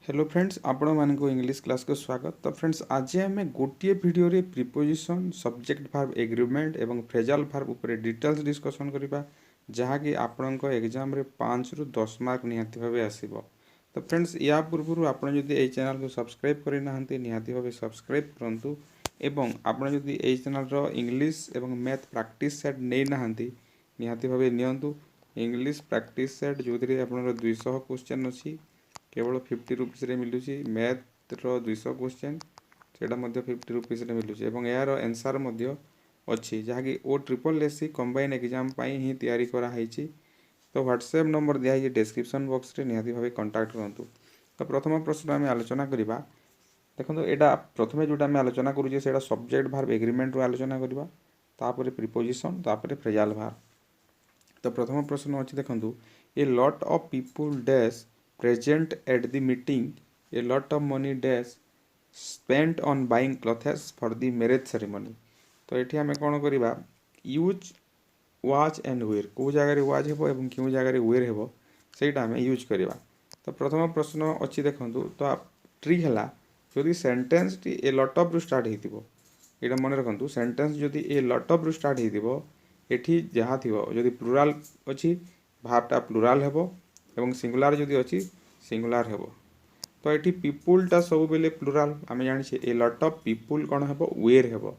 Hello friends आपण मानक English class को स्वागत। तो फ्रेंड्स आज आम गोटे वीडियो रे प्रिपोजिशन सब्जेक्ट भार्ब एग्रीमेंट एवं फ्रेजाल भार्ब ऊपर डिटेल्स डिस्कशन करबा जहाँकि आपण एग्जाम रे 5 रु 10 मार्क निहाती भावे आसीबो। तो फ्रेंड्स या पूर्व आपण जदि एई चैनल को सब्सक्राइब करि नाहंती निहाती भावे सब्सक्राइब करंतु एवं आपण जदि एई चैनल रो इंग्लिश एवं मैथ प्रैक्टिस सेट नै नाहंती निहाती भावे नियंतु। इंग्लिश प्रैक्टिस सेट जोदि आपण 200 क्वेश्चन अछि केवल 50 रुपीस रे मिलुची। मैथ रो 200 क्वेश्चन सेटा मध्य 50 रुपीस रे मिलुची एवं यार आंसर मध्य अछि जहाँकि ओ ट्रिपल एससी कंबाइन एग्जाम पाई ही तैयारी करा हैची। तो व्हाट्सएप नंबर दिया है डिस्क्रिप्शन बॉक्स रे निहाती भावे कांटेक्ट करंतु। तो प्रथम प्रश्न आम आलोचना करिबा। देखो एटा प्रथमे जोटा आम आलोचना करूचे सेटा सब्जेक्ट भार्ब एग्रीमेंट रो आलोचना करिबा तापरे प्रीपोजिशन तापरे फ्रेजाल भार्ब। तो प्रथम प्रश्न अछि देखंतु ए lot of people dash present at the meeting, a lot of money dash spent on buying clothes for the marriage ceremony। तो ये आम कौन करवा यूज वाच एंड वेयर कौ जगार वाच हो एवं क्यों जगार वेयर हो सहीटा आम यूज करवा। तो प्रथम प्रश्न अच्छी देखु तो ट्री है जदि sentence T A lot of रु स्टार्ट हो यहाँ मन रखु सेंटेंस जदि ए लट अफ रु स्टार्ट हो एठी जहाँ थी जदि प्लुराल अच्छी भार्बटा प्लुराल हेबो एवं सिंगुलार जदि अच्छी सिंगुलार हेबो। तो ये पीपुलटा सब बेले प्लुराल आम जानी ए लट अफ पीपुल कौन हेबो वेयर हेबो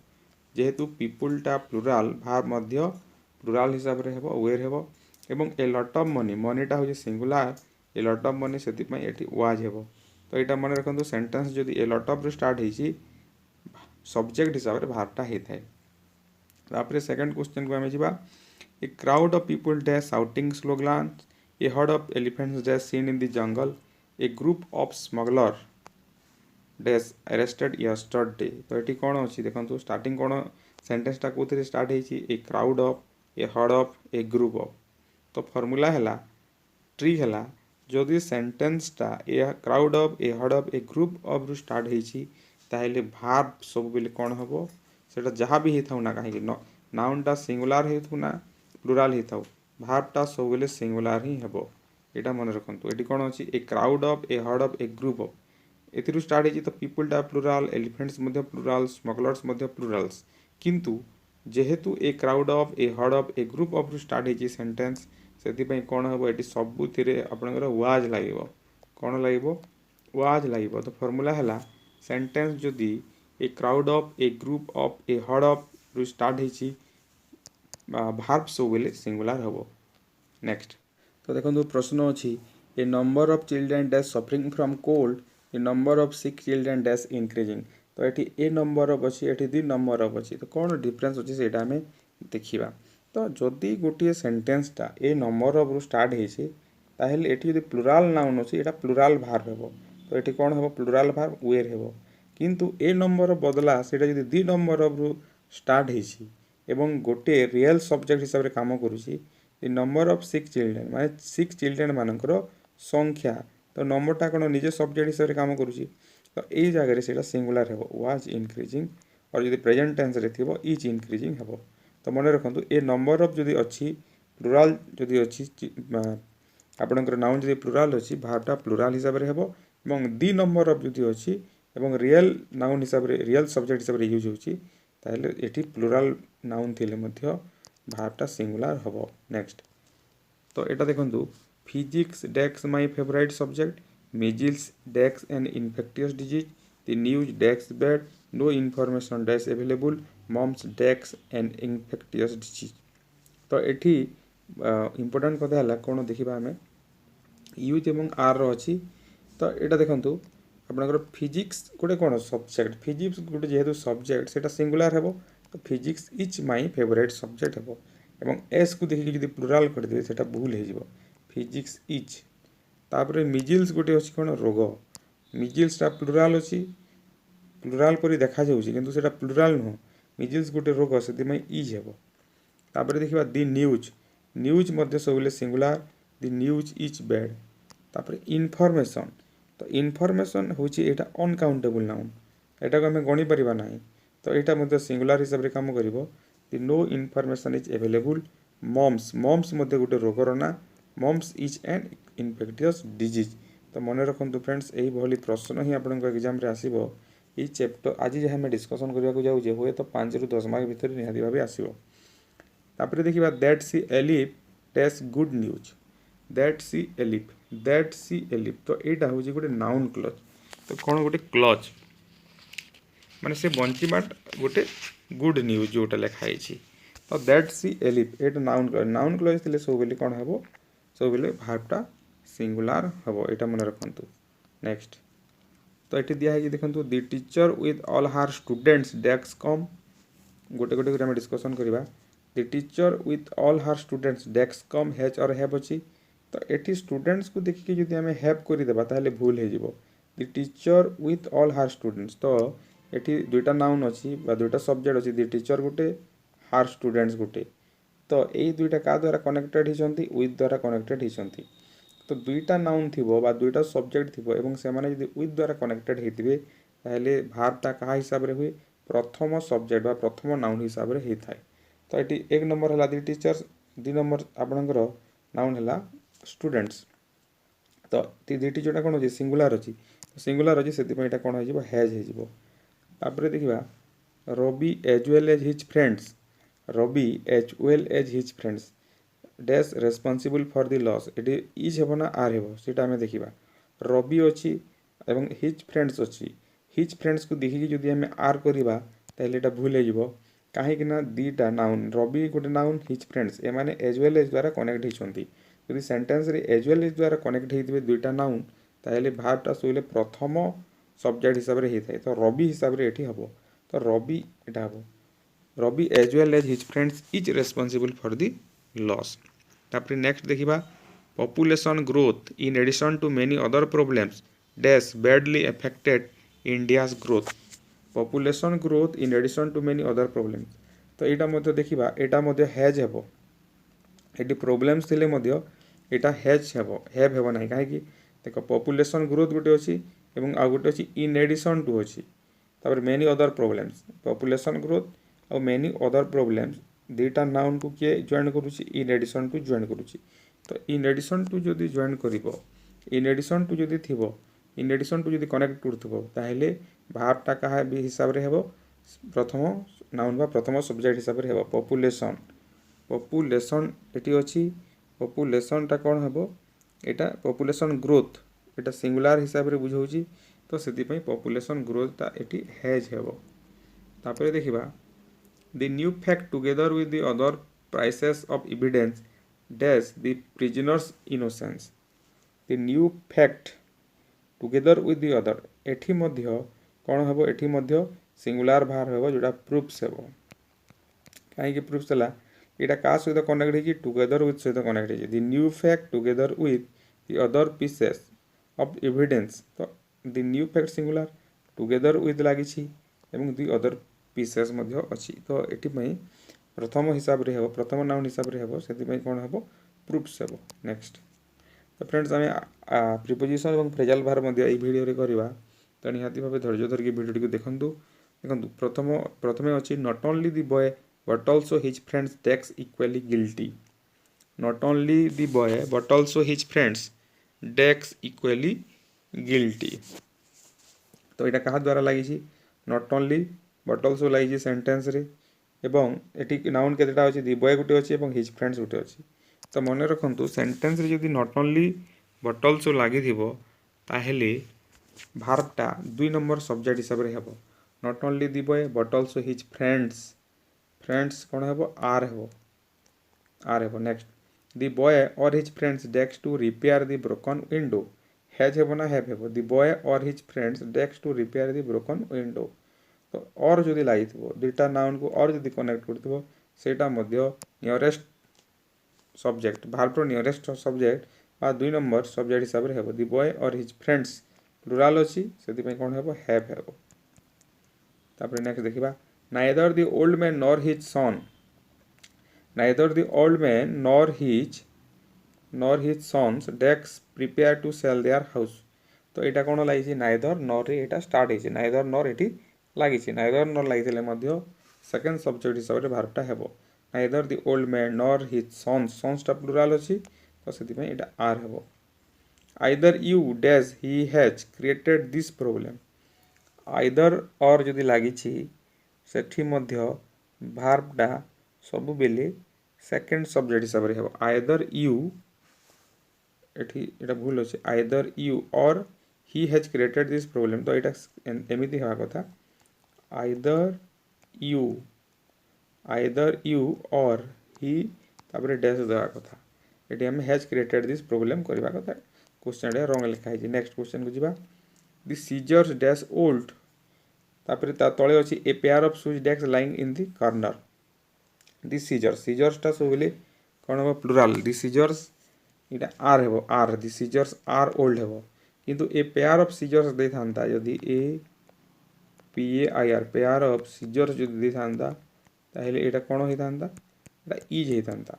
जेहेतु पीपुलटा प्लुराल भार्ब मध्य प्लुराल हिसाब रे हेबो वेयर हेबो एवं ए lot of money मनीटा होजे सिंगुलार A lot of money से वाज हेबो। तो यहाँ मन रखु सेंटेंस जदि ए लट अफ स्टार्ट होती सब्जेक्ट हिसाब से भार्बटा होता है। तापर सेकंड क्वेश्चन को आम जा ए crowd of people dash shouting slogan A herd of elephants dash seen in the jungle a group of smuggler dash arrested yesterday। तो ये कौन अच्छी देखो स्टार्टिंग कौन सेंटेंसटा कौन स्टार्ट होती a crowd of a herd of a group of. तो formula है ट्री है जदि सेंटेंसटा a crowd of a herd of a group of रु स्टार्ट होती ताहले भार्ब सब बेले कौन हम से जहाँ भी होता ना कहीं नाउनटा सिंगुलार हो ना प्लुराल होता भार्बटा सब बेले सिंगुलार ही हेबो एटा मन रखु। ये कौन अच्छी a crowd of a herd of a group of एथिरु स्टार्ट होती तो पीपुलटा प्लुराल एलिफेंट्स मध्य प्लुराल स्मगलर्स मध्य प्लुराल्स किंतु जेहेतु a crowd of a herd of a group of रु स्टार्ट होती सेंटेंस से कौन हम ये सबुथिरे आपणकर वाज लगे कौन लगे वाज लगे। तो फॉर्मूला है सेंटेंस जदि a crowd of a group of a herd of रु स्टार्ट होती भार्ब सब बेले सिंगुलार हम। नेक्स्ट तो देखो प्रश्न अच्छी a number of children dash suffering from cold a number of sick children dash increasing. तो ये ए नंबर ऑफ अच्छी ये दी नंबर ऑफ अच्छी तो कौन डिफरेंस अच्छी से आम देखा। तो जदि गोटे सेंटेंसटा ए नंबर ऑफ रु स्टार्ट होते ये प्लुराल नाउन अच्छी यहाँ प्लुराल भार्ब हेबो। तो ये कौन हम प्लुराल भार्ब वेयर हेबो किंतु ए नंबर ऑफ बदला से दी नंबर ऑफ रु स्टार्ट होती एवं गोटे रियल सब्जेक्ट हिसाब से काम करुँची नंबर ऑफ सिक्स चिल्ड्रेन माने सिक्स चिल्ड्रेन मानकर संख्या। तो नंबरटा कौन निजे सब्जेक्ट हिसाब से काम करुँची तो यही जगह से सिंगुलार हेबो वाज इंक्रीजिंग और जब प्रेजेंट टेंस रे थिबो इज इंक्रीजिंग हेबो। तो मन रखु ए नंबर ऑफ जदि अच्छी प्लुराल जदि अच्छी आपणकर नाउन जदि प्लुराल अच्छी भार्बटा प्लुराल हिसाब से हेबो एवं दी नंबर ऑफ जदि अच्छी एवं रियल नाउन हिसाब से रियल सब्जेक्ट हिसाब से यूज होची ताहले एठी प्लुराल नाउन थिले मध्य भार्बटा सिंगुलार हम। नेक्स्ट तो यहाँ देखो physics dash my favourite subject measles dash and infectious disease the news dash bad no information dash available mumps dash and infectious disease. तो ये इम्पोर्टाट कथा है कौन देखा आम यूज एवं आर अच्छी। तो यहाँ देखो आपंकर फिजिक्स गोटे कौन सब्जेक्ट फिजिक्स गोटे जेहेतु सब्जेक्ट से सिंगुलार हेबो। तो physics is my favourite subject हेबो एवं एस को देखिए जब प्लुराल करदे से भूल हो फिजिक्स इज। तापर मिजिल्स गोटे अच्छी कौन रोग मिजिल्सटा प्लुराल अच्छी प्लुराल पर देखा किंतु से प्लुराल नुह मिजिल्स गोटे रोग से इज हेबो। तापर देखिए दी न्यूज न्यूज मध्य सब सिंगुलार दी न्यूज इज बैड। तापर इनफॉरमेशन तो इनफॉरमेशन हूँ यहाँ अनकाउंटेबल नाउन यहाँ को आम गणी पारिबा नहीं। तो यहाँ सिंगुलार हिसाब से काम कर no information is available mumps mumps गोटे रोगर ना mumps is an infectious disease तो मन रखु फ्रेंड्स यही भली प्रश्न ही आपन एग्जाम रे आसीबो ये चैप्टर आज जहाँ आम डिस्कसन करने जाऊे हुए तो 5 ରୁ 10 मार्क भितर निहाती भाव आसो। तापर देखिए दैट सी एलिफ टेस्ट गुड न्यूज दैट सी एलिफ तो यहाँ हूँ गोटे नाउन क्लज तो कौन गोटे क्लज माने से बंचीबा गोटे गुड न्यूज जोटा लिखाई तो दैट सी एलिफ ये नाउन क्लज थे सब बेले कौन हम सब बेले भार्बटा सिंगुलार हम यहाँ मन रखु। नेक्स्ट तो ये दिखाई देखो दि टीचर विथ ऑल हार स्टूडेंट्स डेस्क कम गोटे गोटे आम डिस्कसन करवा दि टीचर विथ ऑल हार स्टूडेंट्स डेस्क कम हैज और हैव अच्छी तो ये स्टूडेंट्स को देखिए जब आम हैव करदेबा ताहले भूल हो दि टीचर विथ ऑल हार स्टूडेंट्स तो ये दुईटा नाउन अच्छी दुईटा सब्जेक्ट अच्छी दि टीचर गोटे हार स्टूडेंट्स गोटे तो यही दुईटा क्या द्वारा कनेक्टेड होती विथ द्वारा कनेक्टेड होती तो दुईटा नाउन थी दुईटा सब्जेक्ट थी से विथ द्वारा कनेक्टेड होते ताहले भार्बटा क्या हिसाब से हुए प्रथम सब्जेक्ट बा प्रथम नाउन हिसाब से होता है। तो ये एक नंबर है दि टीचर्स दि नंबर आपणकर नाउन है स्टूडेंट्स तो दुईटी जोटा कौन अच्छी सिंगुलार अच्छी सिंगुलार अच्छी से कौन हो हैज होपर देखा Ravi as well as his friends Ravi as well as his friends dash responsible for the loss ये इज हेब ना आर हेब सीटा आम देखा रवि अच्छी एवं हिज फ्रेंड्स अच्छी हिज फ्रेंड्स को देखिए जदि आम आर करवा ताहले भूल हो कहीं दीटा नाउन रवि गोटे नाउन हिज फ्रेंड्स एमाने एज वेल एज द्वारा कनेक्ट होती यदि सेंटेंस रे एज वेल एज द्वारा कनेक्ट होते दुईटा नाउन ताहले भार्बटा सोले प्रथम सब्जेक्ट हिसाब से होता है तो रवि हिसाब से ये हम तो रवि यहाँ हम Ravi as well as his friends is responsible for the loss. तापर नेक्स्ट देखा population growth in addition to many other problems dash badly affected India's growth population growth in addition to many other problems तो यहाँ देखा यहाँ has हेब ये problems थे यहाँ हैज हेब ना कहीं देख पॉपुलेशन ग्रोथ गोटे अच्छी आ गोटे अच्छी इन एडिशन टू अच्छी तापर many other problems population growth और मेनी अदर प्रॉब्लम्स दुईटा नाउन को किए जॉइन करुच्ची इन एडिशन टू जॉइन करुच्ची तो इन एडिशन टू जदि जॉइन कर इन एडिशन टू जदि थी इन एडिशन टू जदि कनेक्ट करूँ ताहले भार्बटा क्या हिसाब से हेब प्रथम नाउन बा प्रथम सब्जेक्ट हिसाब से हेब पॉपुलेशन पॉपुलेशन ये अच्छी पॉपुलेशनटा कौन हम यहाँ पॉपुलेशन ग्रोथ यहाँ सिंगुलार हिसाब से बुझाऊँ तो से पॉपुलेशन ग्रोथटा ये हैज हेब। तापर देखा the new fact together with the other prices of evidence dash the prisoners innocence the new fact together with the other एठी मध्य कौन हम एठी सिंगुलार भार हम जोटा प्रूफ्स हेब कहीं प्रूफ्स है यहाँ क्या सहित कनेक्ट हो टुगेदर विथ सहित कनेक्ट हो the new fact together with the other pieces of evidence तो the new fact singular together with लगी द अदर पीसेस अच्छी तो ये प्रथम हिसाब से हम प्रथम नाउन हिसाब से हम से कौन हम प्रूफ्स हेब। नेक्स्ट तो फ्रेंड्स आम प्रिपोजिशन और फ्रेजाल भार भिडियो करवा तो निहाती भाव धैर्य धरिकी भिडियो को देखूँ देखो प्रथम अच्छी not only the boy but also his friends dash equally guilty not only the boy but also his friends dash equally guilty तो यहाँ क्या द्वारा लगी नॉट ओनली बट ऑल्सो लगी सेंटेंस रे एवं ये नाउन केतेटा अच्छी दी बॉय गोटे अच्छी और हिज फ्रेंड्स गोटे अच्छी तो मन रखु सेंटेंस रे जदि नॉट ओनली बट ऑल्सो लगी ताहले भार्बटा 2 नंबर सब्जेक्ट हिसाब से हेब not only the boy but also his friends कौन हम आर हेब। नेक्स्ट दी बॉय और हिज फ्रेंड्स डेक्स to repair the broken window has हेब ना हैव हेब दी बॉय और हिज फ्रेंड्स डेक्स to repair the broken window तो और जदि लगी दुईटा नाउन को और जदि कनेक्ट करटा नियरेस्ट सब्जेक्ट भार्बर नियरेस्ट सब्जेक्ट बा 2 नंबर सब्जेक्ट हिसाब से हेब दी बॉय और हिज फ्रेंड्स प्लुराल अच्छी से कौन हम हैव हेब। तापर नेक्स्ट देखा neither the old man nor his son neither the old man nor his sons डेक्स prepare to sell their house तो यहाँ कौन लगी नाइदर नॉर यहाँ स्टार्ट होती नाइदर नॉर ये लगी नाइदर नॉर लगी सेकेंड सब्जेक्ट हिसाब से भार्बटा हेब neither the old man nor his sons सन्सटा प्लुराल अच्छी तो से आर हेब either you dash he has created this problem either और जदि लागिछि सेठी मध्य भार्बटा सब बेले सेकेंड सब्जेक्ट हिसाब रे हेबो आइदर यू एठी एटा भूल अछि आइदर यू और he has created this problem तो एटा एमिति हेबा कथा आइदर यू और ही तापर डैश देवा कथा एटी हम हैज क्रिएटेड दिस प्रोब्लेम करबा कथा क्वेश्चन रे रॉन्ग लिखा है नेक्स्ट क्वेश्चन को जिबा द सीजर्स डैश ओल्ड तापर ता तळे अछि a pair of shoes dash lying in the corner the scissors ता सब बेले कोन हो प्लुरल द सीजर्स इटा आर हेबो are the scissors are old हेबो किंतु ए पेयर ऑफ सीजर्स दे थांता यदि A P A I R pair of scissors जदि दे थांता ताहेले एटा कोन होई थांता एटा इज होई थांता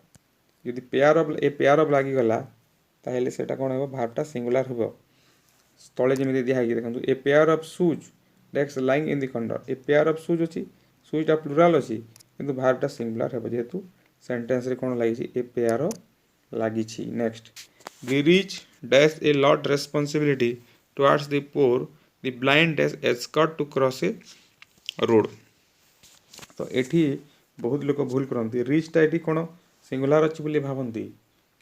यदि पेयर ऑफ लागी गला ताहेले सेटा कोन हेबो भार्बटा सिंगुलर हेबो तळे जेमिति दिया है देखंतु a pair of shoes dash lying in the corner a pair of shoes अछि शूजटा प्लुरल अछि किंतु भार्बटा सिंगुलर हेबो जेहेतु सेंटेंस रे कोन लागि ए पेयर ऑफ लागि छी next the rich dash a lot responsibility towards the poor the blind dash escort to cross a road तो एठी बहुत लोक भूल करती रिचटा एठी कोन सिंगुलर अछि बोली भाबंती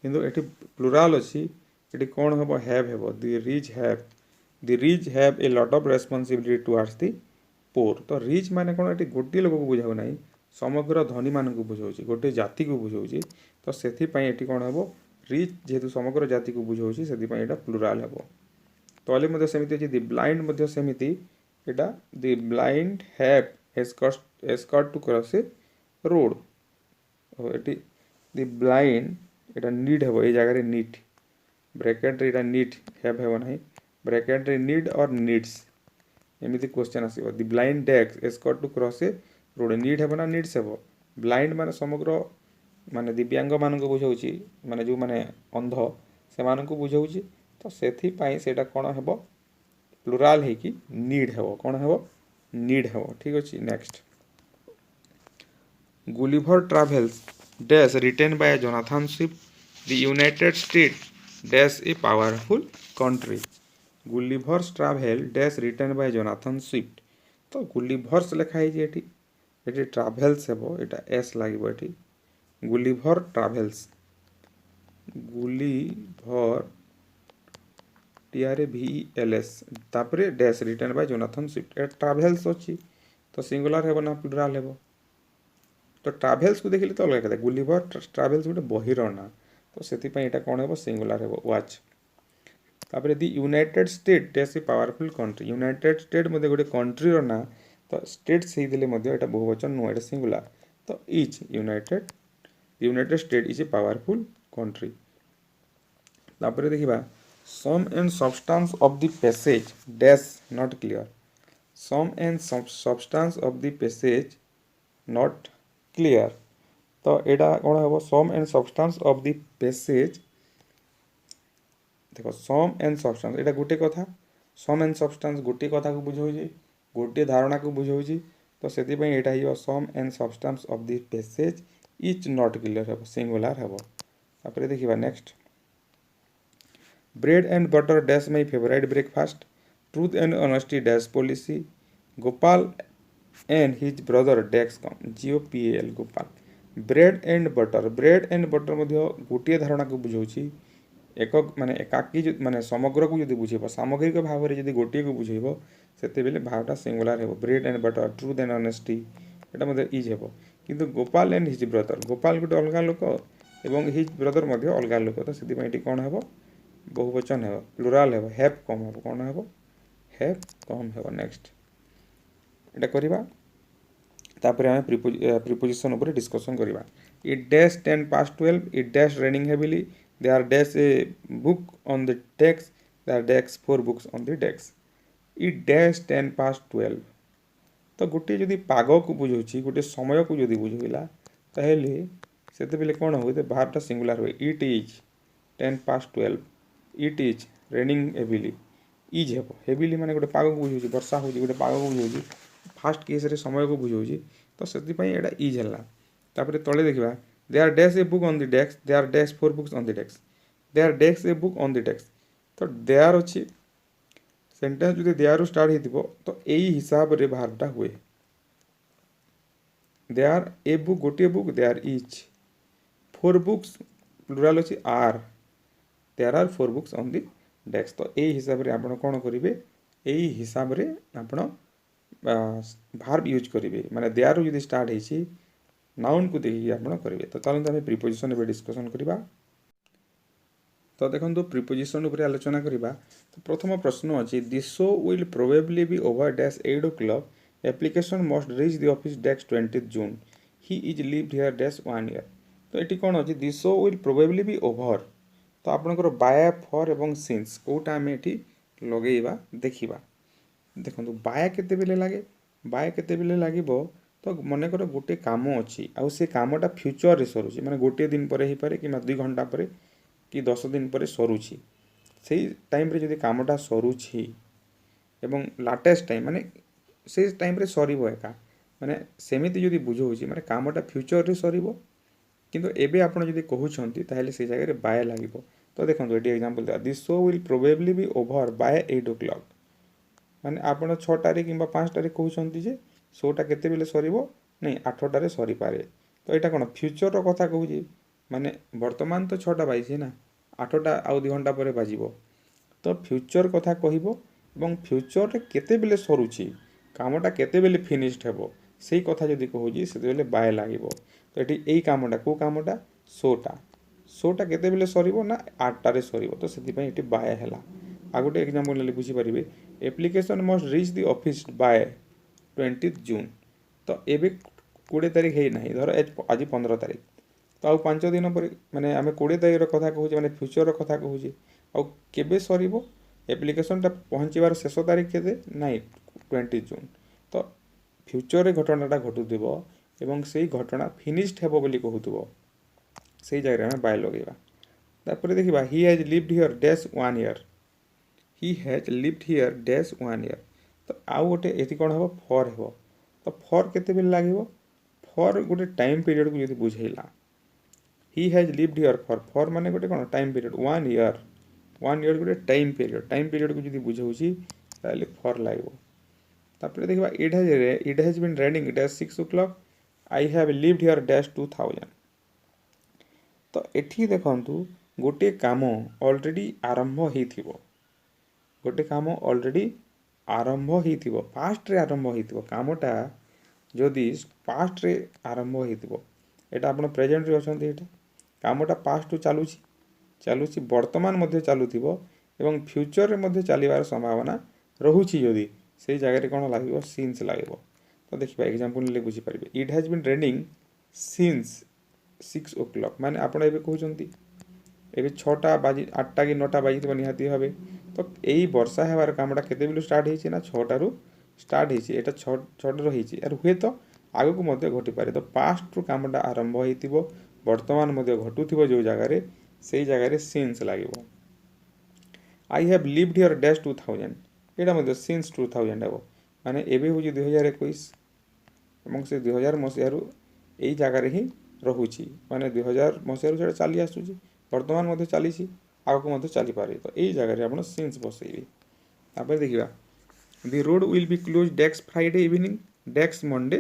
किंतु एठी प्लुरल अछि एठी कोन हेबो हैव हेबो the rich have a lot of responsibility towards the poor तो रिच माने कोन एठी गोटी लोक को बुझाउ नाही समग्र धनी मान को बुझाउछि गोटे जाति को बुझाउछि तो सेथि पई एठी कोन हेबो रिच जेतु समग्र जाति को बुझाउछि सेथि पई एटा प्लुरल हेबो तले मध्ये समिति अछि द ब्लाइंड मध्ये समिति एटा the blind have escort to cross a road eighty the blind Etah need हेबो ए जगह रे नीड ब्रैकेट रे एटा नीड हैव हेबो नाही ब्रैकेट रे नीड और नीड्स एमिति क्वेश्चन आसीबो द ब्लाइंड डेक्स escort to cross a road need हेबो ना नीड्स हेबो ब्लाइंड माने समग्र माने दिव्यांग मान को बुझाउछि माने जो माने अंध से मान को बुझाउछि तो सेथि पई सेटा कोन हेबो प्लुरल हे कि नीड हेबो कोन हेबो नीड हेबो ठीक अछि next Gulliver Travels dash written by Jonathan Swift the United States dash a powerful country Gulliver's Travel dash written by Jonathan Swift तो Gulliver's लिखा है एठी एठी ट्रैवल्स हेबो एटा एस लागबो एठी Gulliver Travels Gulliver TRAVELS तापरे dash written by Jonathan Swift a travels अछि तो सिंगुलर हेबो ना प्लुरल हेबो तो ट्रैवल्स को देखिले तो अलग कथा गुलिवर ट्रैवल्स गोटे बहिर ना तो सेति पई एटा कोन हेबो सिंगुलर हेबो वॉच तापरे the United State dash a powerful country United State मध्ये गोटे कंट्री रो ना तो स्टेट सेहि देले मध्ये एटा बहुवचन नो एटा सिंगुलर तो is United State is a powerful country तापरे देखिबा sum and substance of the passage dash not clear sum and substance of the passage not clear तो एटा कोन हेबो sum and substance of the passage देखो sum and substance एटा गोटे कथा सम and substance गोटे कथा को बुझाउछि गोटे धारणा को बुझाउछि तो सेति पई एटा हियो sum and substance of the passage is not clear हेबो सिंगुलर हेबो तापर देखिबा next bread and butter dash my favourite breakfast truth and honesty dash policy Gopal and his brother Dex GOPAL Gopal bread and butter मध्ये गोटे धारणा को बुझाउछि एक माने एकाकी माने समग्र को जदि बुझेबो सामग्रिक भाव रे जदि गोटे को बुझेबो सेते बेले भावटा सिंगुलर हेबो bread and butter truth and honesty एटा मध्ये इज हेबो किंतु Gopal and his brother Gopal गोटे अलगा लोक एवं हिज ब्रदर मध्ये अलगा लोक तो सेति पई कोन हेबो बहुवचन हेबो प्लुरल हेबो हैव कम हेबो कोन हेबो हैव कम हेबो नेक्स्ट एटा करिबा तापरे हम प्रीपोजिशन ऊपर डिस्कशन करिबा it dash 10 past 12 it dash raining heavily there are dash a book on the desk they are desk 4 books on the desk it dash 10 past 12 तो गोटे जदि पाग को बुझौछि गोटे समय को जदि बुझिला ताहेले सेते बेले कोन होय त भार्बटा सिंगुलर होय it is 10 past 12 it is raining heavily is heavily माने गोटे पाग को बुझौछि वर्षा होछि गोटे पाग को बुझौछि फास्ट केस रे समय को बुझौछि तो सेति पई एटा इज हला तापरे तळे देखिबा they are dash a book on the desk they are dash 4 books on the desk they are dash a book on the desk तो देयर अच्छी सेंटेंस जो देयर स्टार्ट हो तो यही हिसाब से भार्बटा हुए देयर ए बुक गोटे book there is 4 books plural अच्छी are there are 4 books on the desk तो यही हिसाब से आप कौन करेंगे यही हिसाब से आप भार्ब यूज करेंगे माने देयर जो स्टार्ट हो नाउन को देखिए आप करेंगे तो चलते आम प्रिपोजिशन एवं डिस्कसन करवा तो देखो प्रिपोजिशन उपर आलोचना करवा तो प्रथम प्रश्न अच्छी this show will probably be over dash 8 o'clock application must reach the office dash 20 June he is lived here dash 1 year तो ये कौन अच्छी this show will probably be over तो आपंकर बाय फॉर एवं सिंस कौटा आम ये लगेगा देखा देखो बाय केते बेले लगे बाय केते बेले लगे तो मनकर गोटे काम अच्छी आउ से कामटा फ्यूचर रे सरुची माने गोटे दिन पर ही पारे कि 2 घंटा पर कि 10 दिन पर सरुची से टाइम रे जदि कामटा सरुची एवं लाटेस्ट टाइम माने से टाइम रे सरीबो एका माने सेमिति जदि बुझौची माने कामटा फ्यूचर रे सरीबो किंतु एबे आपण जदि कहउछंती ताहेले से जगह रे बाय लागिबो तो देखंतु eighty example they this show will probably be over by 8 o'clock माने आपण 6 टारे किंबा 5 टारे कहउछंती जे शोटा केते बेले सरीबो नहीं 8 टारे सरी पारे तो एटा कोन फ्यूचर रो कथा कहउची माने वर्तमान तो 6टा बाजी ना 8टा आउ 2 घंटा पर बाजिबो तो फ्यूचर कथा कहइबो एवं फ्यूचर रे केते बेले सरुची कामटा केते बेले फिनिश्ड हेबो सेही कथा जदि कहउची सेते बेले बाय लागिबो तो एटी एई कामटा को कामटा शोटा केते बेले सरीबो ना 8 टारे सरीबो तो सेति पई एटी बाय हैला आ गोटे एग्जांपल ले बुझी परिबे application must reach the office by 20 June तो एबे 20 तारिख है ना धर आज 15 तारिख तो आउ 5 दिन पर माने आम 20 तारिख कथा कहूँ माने फ्यूचर कथा कहूँ आउ केबे सरीबो एप्लिकेशनटा पहुँचबार शेष तारिख के नाई 20 जून तो फ्यूचर घटनाटा घटुव एवं से घटना फिनिश्ड हेबो बोली कहूथुबो से जगह आम बाय लगेगा तापर देखिबा ही has lived here dash 1 year he has lived here dash 1 year तो आउ गोटे एति कोन हेबो फॉर हेबो तो फॉर केते बेल लागिबो फॉर गोटे टाइम पीरियड को जदि बुझेला he has lived here for माने गोटे कोन टाइम पीरियड 1 year 1 year गोटे टाइम पीरियड को जदि बुझौची ताले फॉर लागिबो तापर देखिबा it has been raining dash 6 o'clock I have lived here dash 2000 तो एठी देखंतु गोटे काम ऑलरेडी आरंभ होइथिबो गोटे काम ऑलरेडी आरंभ होइथिबो पास्ट रे आरंभ होइथिबो कामटा जदि पास्ट रे आरंभ होइथिबो एटा आपण प्रेजेंट रे अछंती एटा कामटा पास्ट टू चालुची वर्तमान मध्ये चालुथिबो एवं फ्यूचर रे मध्ये चलीबार संभावना रहुची जदि से जगह रे कोन लागिबो सिंस लागिबो तो देखिबा एग्जांपल ले बुझी परिबे it has been raining since 6 o'clock माने आपण एबे कहउचंती एबे 6टा बाजी 8टा कि 9टा बाजी तो निहाती भाबे तो एई वर्षा हेबार कामटा केते बिलु स्टार्ट हेछि ना 6टा रु स्टार्ट हेछि एटा 6टा रु हेछि आर हुए तो आगो को मध्ये घटी पारे तो पास्ट रु कामटा आरंभ होइतिबो वर्तमान मध्ये घटुथिबो जो जगह रे सेई जगह रे सिंस लागिबो I have lived here dash 2000 एटा मध्ये सिंस 2000 हेबो माने एबे होछि 2021 एवं से 2000 मसिया रु एई जगह रे ही रहुची माने 2000 मसिया रु चली आसुची वर्तमान मध्ये चलीची आगो को मध्ये चली पारे तो एई जगह रे आपण सिंस बसैबे तापर देखिबा the road will be close dash Friday evening dash Monday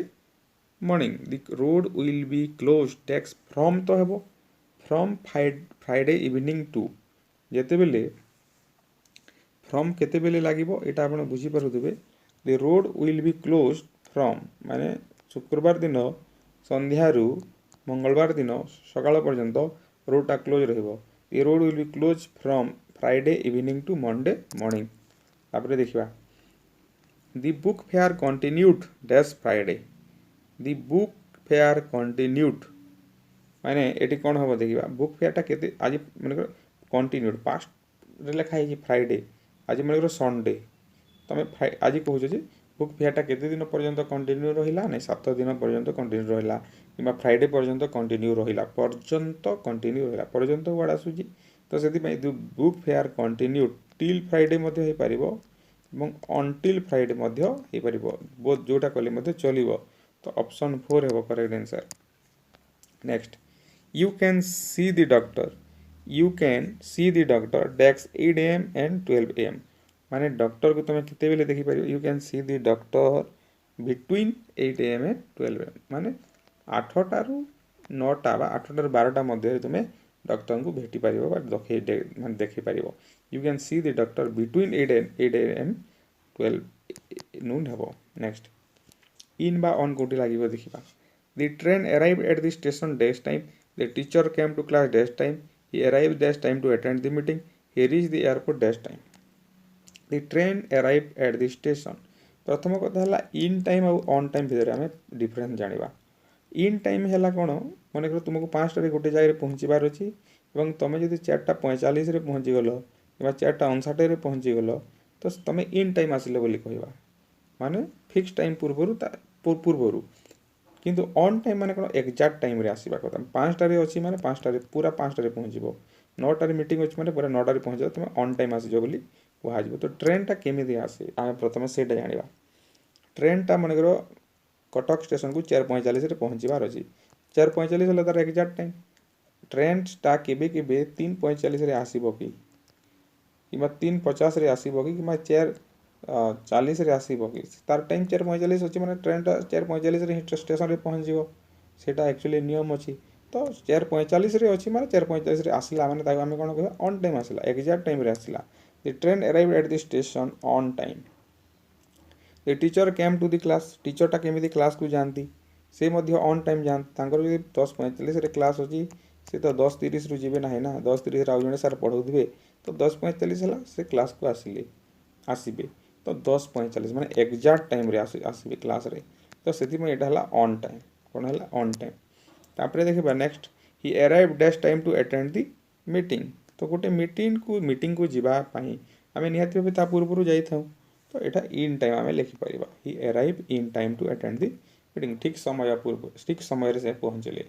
morning the road will be close dash from तो हेबो फ्रॉम फ्राइडे इवनिंग टू जेते बेले फ्रॉम केते बेले लागिबो एटा आपण बुझी पारुथिबे the road will be close from माने शुक्रवार दिन संध्या रु मंगलवार दिन सकाळ पर्यंत रोडटा क्लोज रहिबो a road will be close from Friday evening to Monday morning तापर देखिबा the book fair continued dash Friday the book fair continued माने एटी कोन हबो देखिबा बुक फेयरटा केते आज माने कंटिन्यूड पास्ट रे लिखा है फ्राइडे आज माने संडे तमे आज कहूछ जे बुक फेयरटा केते दिन पर्यंत कंटिन्यू रहिला नै 7 दिन पर्यंत कंटिन्यू रहिला किंबा फ्राइडे पर्यंत कंटिन्यू रहिला पर्यंत कंटिन्यू रहिला पर्यंत वर्ड आसुची तो सेति पई book fair continue till Friday मध्ये हे परिबो एवं अनटिल फ्राइडे मध्ये हे परिबो बोथ जोटा कले मध्ये चलिबो तो ऑप्शन 4 हेबो correct answer next you can see the doctor you can see the doctor dash 8 AM and 12 AM माने डॉक्टर को तुम केते बेले देखि पारियो you can see the doctor between 8 AM and 12 AM माने 8टा रु 9टा बा 8टा रु 12टा मध्य तुम डॉक्टर को भेटी पारियो बा माने देखि पारियो you can see the doctor between 8 AM 12 noon हबो नेक्स्ट इन बा ऑन कोटी लागिबो देखिबा the train arrived at the station dash time the teacher came to class dash time he arrived dash time to attend the meeting he reach the airport dash time the train arrived at the station प्रथम कथा है in time और on time भितर आम difference जाना in time है कौन मन कर तुमको 5टार गोटे जगह पहुँचबार अच्छी तुम जो 4:45 पहुँची गल कि 4:59 पहुँची गल तो तुम इन टाइम आसिल बोली कहवा माने फिक्स टाइम पूर्वर किंतु ऑन टाइम माने कौन एक्जाक्ट टाइम रे आसवा कथा 5टार अच्छी माने 5टार पूरा 5टार पहुँचब 9टार मीटिंग अच्छी माने पूरा 9टार पहुँच तुम ऑन टाइम आसीज बोली कहुब तो ट्रेनटा केमी आसे आम प्रथम से जाना ट्रेनटा मनकर कटक स्टेशन को 4:45 पहुँचबार अच्छी 4:45 है तार एक्जाक्ट टाइम ट्रेनटा केबे 3:45 आसब कि 3:50 आसब कि 4:40 आसब कि तार टाइम 4:45 अच्छी मैंने ट्रेनटा 4:45 स्टेशन में पहुँचो सेटा एक्चुअली नियम अच्छी तो 4:45 अच्छी मैंने 4:45 आसला मैंने आम कौन कह ऑन टाइम आसला एक्जाक्ट टाइम आसला the train arrived at the station on time the teacher came to the class टीचरटा केमी क्लास को जाती से ऑन टाइम जाता जो 10:45 क्लास अच्छी से तो 10:30 रू जी ना 10:30 आउ जड़े सार पढ़ाऊे तो 10:45 है से क्लास को आसबे तो 10:45 मैंने एक्जाक्ट टाइम आसबे क्लास रे तो से ऑन टाइम कौन है ऑन टाइम तापर देखा next he arrive dash time to attend the meeting तो गोटे मीटिंग को जीवाई आम निहाती भाव ता पूर्व जाइए तो यहाँ इन टाइम आम लिखिपर he arrive in time to attend the meeting ठीक समय पूर्व ठीक समय से पहुँचले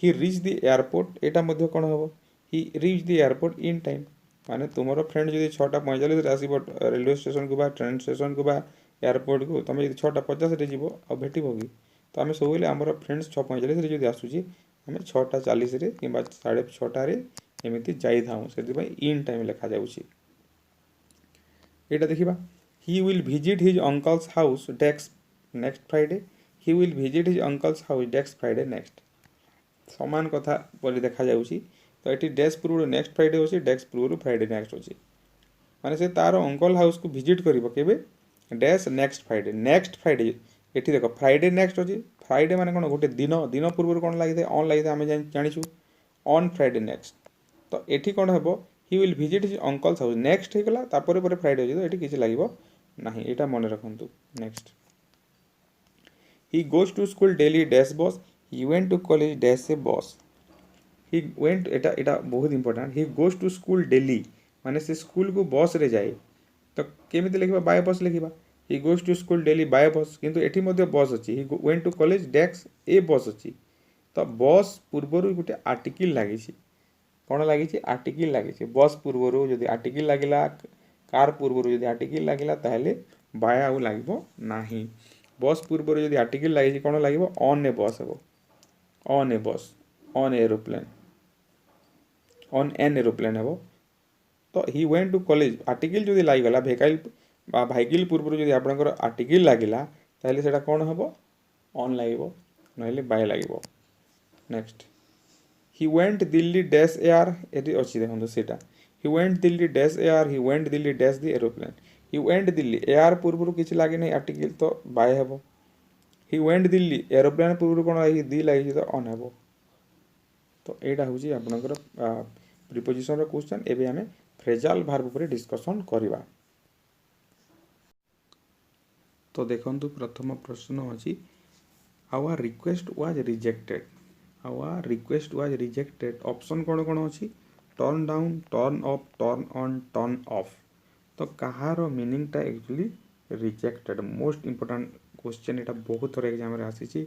ही रिच द एयरपोर्ट यहाँ कौन हम he reach the airport in time माने तुम फ्रेंड जो 6:45 आसब रेलवे स्टेशन को ट्रेन स्टेशन को एयरपोर्ट को तुम जो 6:50 जीव आ भेट कि तो आम सब आम फ्रेंड्स 6:45 जो आसूँ आम 6:40 कि 6:30 एमती जाऊँ से इन टाइम लिखा जाऊँगी देखा he will visit his uncles house next Friday he will visit his uncles house next Friday next समान कथा बोली देखा जाऊँगी तो ये डेज पूर्व नेक्स्ट फ्राइडे अच्छी डेज पूर्व फ्राइडे नेक्स्ट अच्छी माने से तार अंकल हाउस को विजिट कर डेज नेक्स्ट फ्राइडे ये देख फ्राइडे नेक्स्ट अच्छी फ्राइडे माने कौन गोटे दिन पूर्व कौन लगी ऑन लगी आम जाचु ऑन फ्राइडे नेक्स्ट तो ये कौन हम he will visit his uncles house next होगा तापर फ्राइडे अच्छी तो ये किसी लगे ना यहाँ मन रखु next he goes to school daily dash bus he went to college dash a bus he went एटा बहुत important he goes to school daily माने से स्कूल को बस रे जाए तो केमी लिखा बाय बस लिखा he goes to school daily by bus किंतु एठी मध्य बस अच्छी he went to college dash a bus अच्छी तो बस पूर्वर गोटे आर्टिकल लगी कौन लगी आर्टिकल लगी बस पूर्वर जदि आर्टिकल लगिला कार पूर्वर जदि आर्टिकल लगिला ताहले बाय आउ लगे ना बस पूर्वर जदि आर्टिकल लगी कौन लगे ऑन ए बस हे on a bus on aeroplane on an aeroplane हे तो he went to college article जदि लगिगला भेहिकल पूर्व जदि आपंकर आर्टिकल लगिला ताहले सेटा कौन हम ऑन लगे ना बाय लगे next he went Delhi dash air ये अच्छी देखो सीटा he went Delhi dash air he went Delhi dash the aeroplane he went Delhi air पूर्व किसी लगे नहीं आर्टिकल तो बाय हे ही वेंट दिल्ली एरोप्लेन पूर्व कौन लगी दी लगी तो ऑन हे तो यहाँ हूँ आपंकर प्रिपोजिशन क्वेश्चन एवं आम फ्रेजाल भार्ब पर डिस्कसन करवा तो देखो प्रथम प्रश्न अच्छी our request was rejected option कौन कौन अच्छी turn down turn up turn on turn off तो कहार मीनिंगटा actually rejected most important question यहाँ बहुत थोड़ा एग्जाम आसी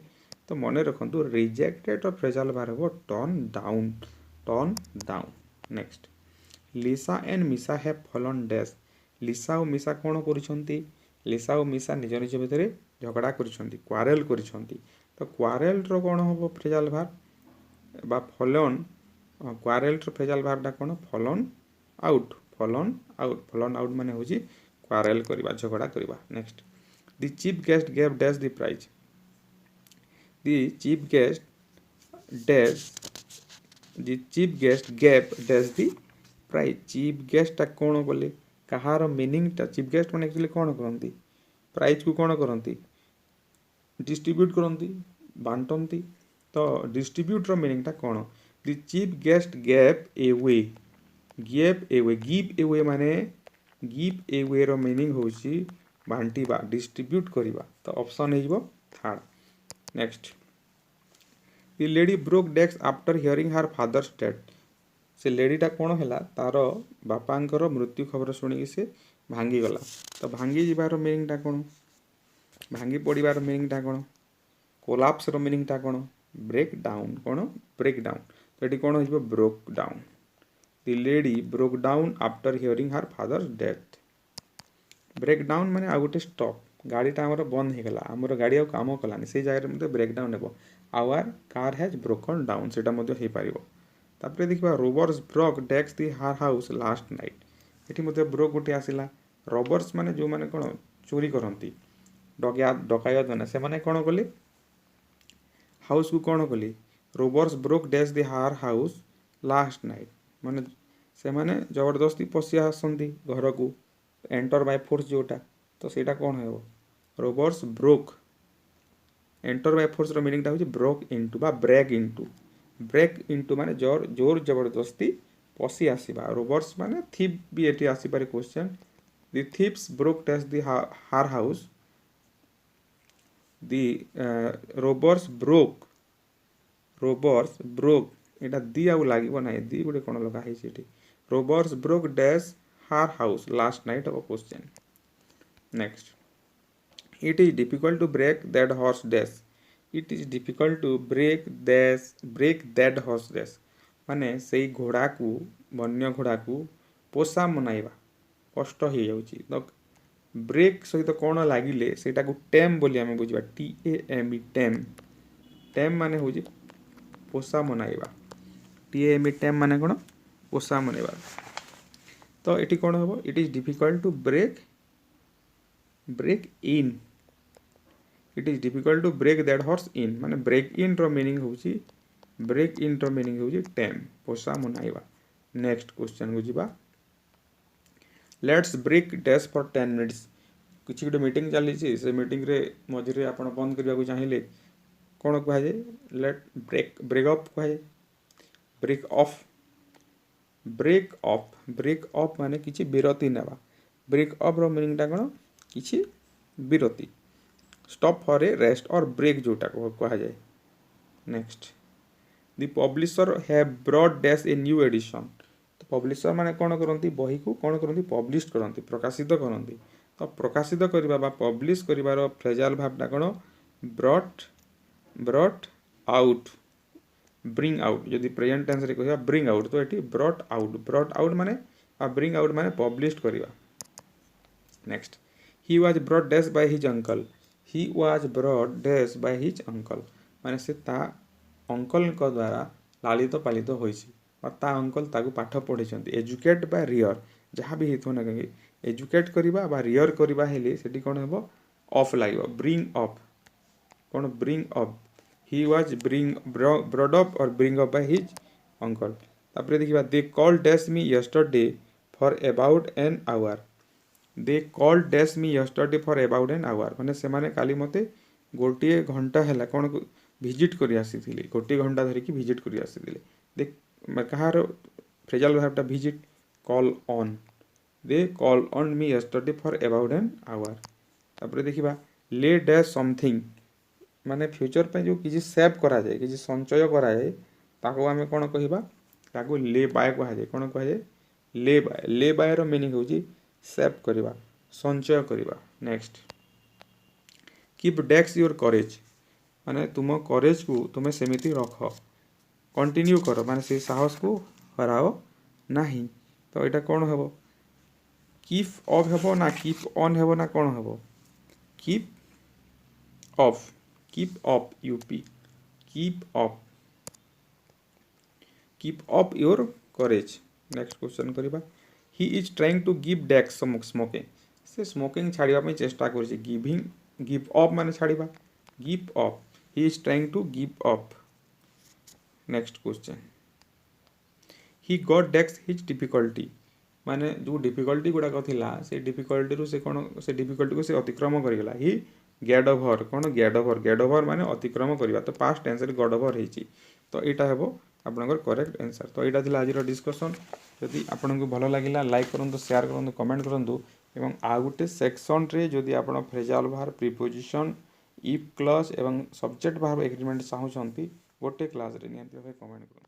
तो मन रखु rejected phrasal verb turn down next Lisa and Misa have fallen dash Lisa और मिसा कौन कर लिसा और मिसा निज निज भितर झगड़ा क्वारेल तो क्वारेल कौन हम फ्रेजाल भार्ब बा फॉलन क्वारेल फ्रेजाल भार्बटा कौन फलन आउट फलन आउट माने हूँ क्वारेल करवा झगड़ा करवा। Next the chief guest gave dash the prize the chief guest dash the chief guest gave dash the prize chief गेस्टा कौन बोले कहार मीनिंगटा चीफ गेस्ट मैंने एक्चुअली कौन करती प्राइज को कौन करती डिस्ट्रीब्यूट करती बांटती तो डिस्ट्रीब्यूटर मीनिंगटा कौन the chief guest gave away give away माने गिव एवे रो मीनिंग होची बांटीबा डिस्ट्रीब्यूट करवा तो ऑप्शन हो third. Next the lady broke desk after hearing her father's death से लेडीटा कौन है तार बापांकर मृत्यु खबर शुणी से भांगीगला तो भांगी जीवार मीनिंगटा कौन भांगी पड़ार मीनिंगटा कौन कोलाप्स रो मीनिंगटा कौन ब्रेक डाउन कौन ब्रेक डाउन तो ये कौन हो broke down the lady broke down after hearing her father's death break down माने आ गोटे स्टॉप गाड़ीटा आमर बंद हो गला आमर गाड़ी काम कलानी से जगह मतलब ब्रेक डाउन हे our car has broken down से हो पार तापर देखा रोबर्स ब्रोक डेस्क दी हार हाउस लास्ट नाइट ये ब्रोक गोटे आसला रबर्स माने जो माने कौन चोरी करती डकायत मैंने से माने कौन कले हाउस को कौन कले रोबर्स ब्रोक डेस्क दी हार हाउस लास्ट नाइट माने से माने जबरदस्ती पशि आसती घर को एंटर बाय फोर्स जोटा तो सेटा कौन है robbers broke enter by force रो मीनिंगटा हो ब्रोक इनटू बा ब्रेक इनटू माने जोर जबरदस्ती पशि आसवा रोबर्स माने थीप भी एटी आसी पारे question the thieves broke dash the her house the robbers broke एटा दी आउ लागिबो नाही दी गोटे कोन लगा है सेठी robbers broke dash her house last night of question. Next it is difficult to break that horse dash it is difficult to break that horse dash माने से घोड़ा को वन्य घोड़ा को पोषा मनाइबा कष्ट हो जाउची तो ब्रेक सहित कौन लगिले सेटा को टेम बोली आमे बुझिबा TAME टेम माने होची पोषा मनाइबा TAME टेम माने कौन पोषा मनाइबा तो ये कौन हम it is difficult to break in it is difficult to break that horse in माने ब्रेक इन रो मीनिंग होची टेम पोषा मनाइबा। नेक्स्ट क्वेश्चन को जीवा let's break dash for 10 minutes किसी गोटे मीटिंग चली से मीटिंग रे मझे आप बंद करने को चाहिए कौन कहुए लेट ब्रेक अप कहुए ब्रेक अप माने किसी विरति नेबा ब्रेक अप रो मीनिंगटा कौन किसी विरति स्टॉप फॉर ए रेस्ट और ब्रेक जोटा कहुए। Next the publisher have brought dash a new edition तो पब्लिशर माने कौन करती बही को कौन करती पब्लिश करती प्रकाशित करती तो प्रकाशित करवा पब्लिश कर फ्रेजाल भावटा कौन ब्रॉट आउट ब्रिंग आउट जदि प्रेजेंट टेंस रे कहबा ब्रिंग आउट तो ये ब्रॉट आउट माने आ ब्रिंग आउट माने पब्लिश करवा। Next he was brought dash by his uncle माने से ता अंकल को द्वारा लालित पालित होइछि और ता अंकल ताकू पाठ पढ़े एजुकेट बाय रियर जहाँ भी होना कहीं एजुकेट करवा बा रियर करवा हेले सेठी कौन हे ऑफ लगे ब्रिंग अप कौन bring up he was brought up और bring up by his uncle. तापर देखिबा they call dash me yesterday for about an hour माने से माने काली मते गोटे घंटा है कौन भिजिट कर आसी गोटे घंटा धरिकी भिजिट कर आसी देख कहार फ्रेजाल भावटा visit call on they call on me yesterday for about an hour. तापर देखिबा ले डैश समथिंग माने फ्यूचर पे जो किसी सेव करा जाए किसी संचय करा जाए ताको आमे कोन कहिबा ताको ले बाय कहा जाए कोन कहा जाए ले बाय रो मीनिंग होची सेव करवा संचय करवा। Next keep dash your courage माने तुम करेज को तुम्हें सेमिति रख कंटिन्यू कर माने से साहस को हराओ नहीं तो यहाँ कौन हम कीप ऑफ हेबो ना कीप ऑन हेबो ना कौन हेबो keep off up keep off. Keep up your courage. Next question करवा he is trying to give dash smoking से स्मोकिंग छाड़िया चेष्टा कर गिव अप माने छाड़िबा give up he is trying to give up. Next question he got dash his difficulty माने जो difficulty गुड़ाक थिला से डिफिकल्टी से कौन से डिफिकल्टी को से अतिक्रम करगला ही गेट ओवर कौन गेट ओवर माने अतिक्रम करवा तो पास्ट टेंस रे गॉट ओवर होईची तो एटा हेबो आपनकर करेक्ट आंसर। तो एटा थिला आज डिस्कशन जदि आपनको भल लगिला लाइक करंतु शेयर करंतु कमेंट करंतु एवं आ गुटे सेक्शन रे जदि आपण फ्रेजाल भार प्रीपोजिशन इफ क्लॉज एवं सब्जेक्ट भार एग्रीमेंट चाहूछंती गोटे क्लास रे नियंत्रण कमेंट करंतु।